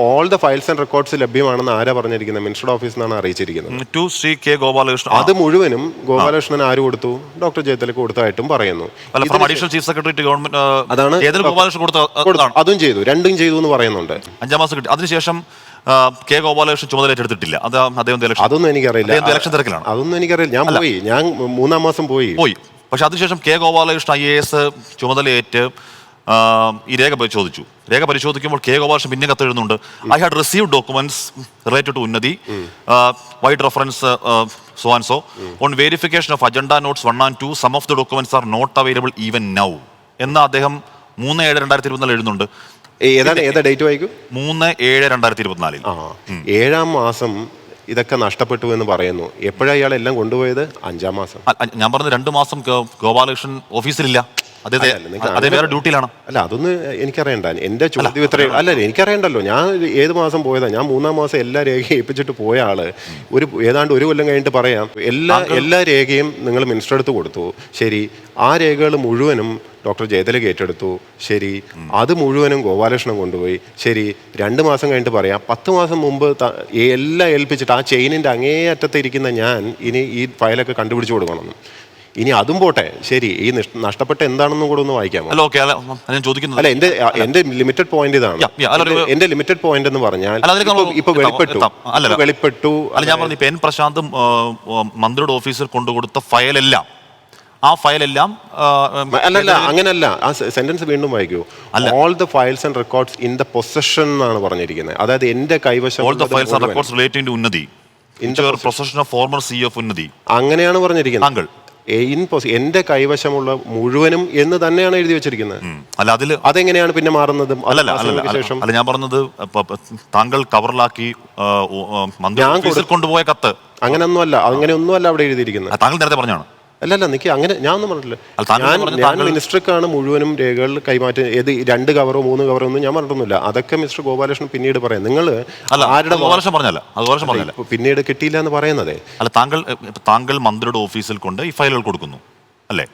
All the files and records ലഭ്യമാണെന്ന് ആരാ പറഞ്ഞിരിക്കുന്നത്? മിനിസ്റ്റർ ഓഫീസിൽ നിന്നാണ് അറിയിച്ചിരിക്കുന്നത്. To Shri K Gopalakrishnan. അത് മുഴുവനും ഗോപാലകൃഷ്ണൻ ആര് കൊടുത്തു? ഡോക്ടർ ജയതിലക്ക് കൊടുത്തായിട്ടും പറയുന്നു. Additional chief secretary to government അതാണ് ഗോപാലകൃഷ്ണൻ അതും ചെയ്തു, രണ്ടും ചെയ്തു എന്ന് പറയുന്നുണ്ട്. 5 മാസം കിട്ടി. അതിനുശേഷം കെ ഗോപാലകൃഷ്ണൻ ചുമതല ഏറ്റെടുത്തിട്ടില്ല. അത് അദ്ദേഹം അതൊന്നും എനിക്കറിയില്ല. ഇലക്ഷൻ തിരക്കിലാണ്. അതൊന്നും എനിക്കറിയില്ല. ഞാൻ 3-ാം മാസം പോയി. പക്ഷെ അതിനുശേഷം കെ ഗോപാലകൃഷ്ണൻ IAS ചുമതലയേറ്റ് ഈ രേഖ പരിശോധിച്ചു. രേഖ പരിശോധിക്കുമ്പോൾ കെ ഗോപാലകൃഷ്ണൻ പിന്നെ കത്തെഴുതുന്നുണ്ട്. I had received documents related to Unnathi, vide reference so and so. On verification of agenda notes 1 and 2, some of the documents are not available even now എന്ന് അദ്ദേഹം 3/7/2024 എഴുതുന്നുണ്ട്. ഏതാ ഡേറ്റ് വായിക്കൂ? 3/7/2024. 7-ാം മാസം ഇതൊക്കെ നഷ്ടപ്പെട്ടു എന്ന് പറയുന്നു. എപ്പോഴാണ് ഇയാളെല്ലാം കൊണ്ടുപോയത്? 5-ാം മാസം. ഞാൻ പറഞ്ഞത് 2 മാസം ഗോപാലകൃഷ്ണൻ ഓഫീസിലില്ല. അദ്ദേഹം വേറെ ഡ്യൂട്ടിയിലാണ്. അല്ല, അതൊന്നും എനിക്കറിയണ്ട. എന്റെ ചോദ്യം ഇത്രയും അല്ല, എനിക്കറിയണ്ടല്ലോ. ഞാൻ ഏത് മാസം പോയതാ? ഞാൻ 3-ാം മാസം എല്ലാ രേഖയും ഏൽപ്പിച്ചിട്ട് പോയ ആള് ഏതാണ്ട് 1 കൊല്ലം കഴിഞ്ഞിട്ട് പറയാം എല്ലാ രേഖയും നിങ്ങൾ മിനിസ്റ്റർ അടുത്ത് കൊടുത്തു. ശരി, ആ രേഖകൾ മുഴുവനും ഡോക്ടർ ജയതിലക ഏറ്റെടുത്തു. ശരി, അത് മുഴുവനും ഗോപാലകൃഷ്ണൻ കൊണ്ടുപോയി. ശരി, 2 മാസം കഴിഞ്ഞിട്ട് പറയാം 10 മാസം മുമ്പ് എല്ലാം ഏൽപ്പിച്ചിട്ട് ആ ചെയിനിന്റെ അങ്ങേ അറ്റത്ത് ഇരിക്കുന്ന ഞാൻ ഇനി ഈ ഫയലൊക്കെ കണ്ടുപിടിച്ചു കൊടുക്കണം. ഇനി അതും പോട്ടെ, ശരി, ഈ നഷ്ടപ്പെട്ട എന്താണെന്നും കൂടെ ഒന്ന് വായിക്കാമോ? അല്ല, എന്റെ ലിമിറ്റഡ് പോയിന്റ് ഇതാണ്. എന്റെ ലിമിറ്റഡ് പോയിന്റ് എന്ന് പറഞ്ഞാൽ ഇപ്പൊ വെളിപ്പെട്ടു. ഞാൻ പറഞ്ഞു, എൻ പ്രശാന്ത് മന്ത്രിയുടെ ഓഫീസിൽ കൊണ്ടുകൊടുത്ത ഫയലെല്ലാം അല്ലല്ല, അങ്ങനല്ല. ആ സെന്റൻസ് വീണ്ടും വായിക്കൂ. All the files and records in the possession എന്നാണ് പറഞ്ഞിരിക്കുന്നത്. അതായത് എന്റെ കൈവശം അങ്ങനെയാണ് പറഞ്ഞിരിക്കുന്നത്. എന്റെ കൈവശമുള്ള മുഴുവനും എന്ന് തന്നെയാണ് എഴുതി വെച്ചിരിക്കുന്നത്. അതെങ്ങനെയാണ് പിന്നെ മാറുന്നത്? അല്ല, ഞാൻ പറഞ്ഞത് താങ്കൾ കവറിലാക്കി കൊണ്ടുപോയ കത്ത് അങ്ങനെയൊന്നുമല്ല അവിടെ എഴുതിയിരിക്കുന്നത്. താങ്കൾ നേരത്തെ പറഞ്ഞാണ്. അല്ലല്ല, എനിക്ക് അങ്ങനെ ഞാനൊന്നും പറഞ്ഞില്ല. ഞാൻ മിനിസ്റ്റർക്കാണ് മുഴുവനും രേഖകൾ കൈമാറ്റം. 2 കവറോ 3 കവറോ ഒന്നും ഞാൻ പറഞ്ഞിട്ടൊന്നുമില്ല. അതൊക്കെ മിസ്റ്റർ ഗോപാലകൃഷ്ണൻ പിന്നീട് പറയാം. നിങ്ങൾ പിന്നീട് കിട്ടിയില്ല എന്ന് പറയുന്നതേ. അല്ല, താങ്കൾ മന്ത്രിയുടെ ഓഫീസിൽ കൊണ്ട് ഈ ഫയലുകൾ കൊടുക്കുന്നു അല്ലേ?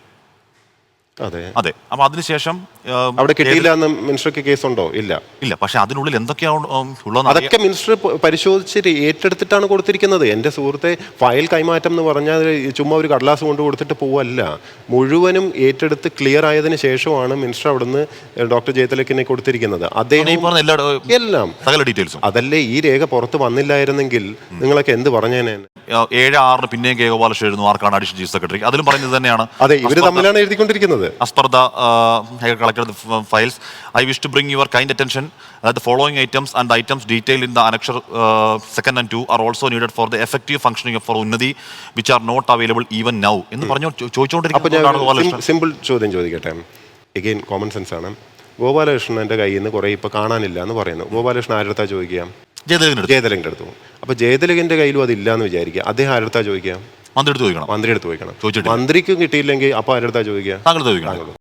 അതെ. അപ്പൊ അതിനുശേഷം അവിടെ കിട്ടിയില്ല എന്ന് മിനിസ്റ്റർക്ക് കേസുണ്ടോ? ഇല്ല. പക്ഷെ അതിനുള്ളിൽ എന്തൊക്കെയാണ് ഉള്ളത്? അതൊക്കെ മിനിസ്റ്റർ പരിശോധിച്ചിട്ട് ഏറ്റെടുത്തിട്ടാണ് കൊടുത്തിരിക്കുന്നത്. എൻ്റെ സുഹൃത്തെ, ഫയൽ കൈമാറ്റം എന്ന് പറഞ്ഞാൽ ചുമ്മാ ഒരു കടലാസ് കൊണ്ട് കൊടുത്തിട്ട് പോവല്ല. മുഴുവനും ഏറ്റെടുത്ത് ക്ലിയർ ആയതിനു ശേഷമാണ് മിനിസ്റ്റർ അവിടുന്ന് ഡോക്ടർ ജയതിലക്കിനെ കൊടുത്തിരിക്കുന്നത്. എല്ലാം അതല്ലേ, ഈ രേഖ പുറത്ത് വന്നില്ലായിരുന്നെങ്കിൽ നിങ്ങളൊക്കെ എന്ത് പറഞ്ഞേനെ? 7/6 പിന്നെയും കെ ഗോപാലകൃഷ്ണൻ എഴുതുന്നു, ആർക്കാണ് അഡീഷണൽ ചീഫ് സെക്രട്ടറി. അതിലും പറഞ്ഞത് തന്നെയാണ്. അതെ, ഇവര് തമ്മിലാണ് എഴുതിക്കൊണ്ടിരിക്കുന്നത്. As per the collected files, I wish to bring your kind attention that the following items and the items detailed in the annexure 2 and 2 are also needed for the effective functioning of Unnati, which are not available even now. എന്ന് പറഞ്ഞു ചോദിച്ചുകൊണ്ടിരിക്കുന്നത്. Simple ചോദ്യം ചോദിക്കട്ടെ. Again common sense ആണ്. ഗോപാലകൃഷ്ണന്റെ കയ്യിൽ നിന്ന് കുറെ ഇപ്പൊ കാണാനില്ല എന്ന് പറയുന്നു. ഗോപാലകൃഷ്ണൻ ആരെടുത്താ ചോദിക്കാം? ജയതിലകന്റെ അടുത്തു. അപ്പൊ ജയതിലകന്റെ കയ്യിലും അതില്ല എന്ന് വിചാരിക്കുക. അദ്ദേഹം ആരെടുത്താ ചോദിക്കാം? മന്ത്രി എടുത്ത് ചോദിക്കണം. മന്ത്രിക്കും കിട്ടിയില്ലെങ്കിൽ അപ്പൊ ആരെടുത്താ ചോദിക്കുക? താങ്കൾ ചോദിക്കണം.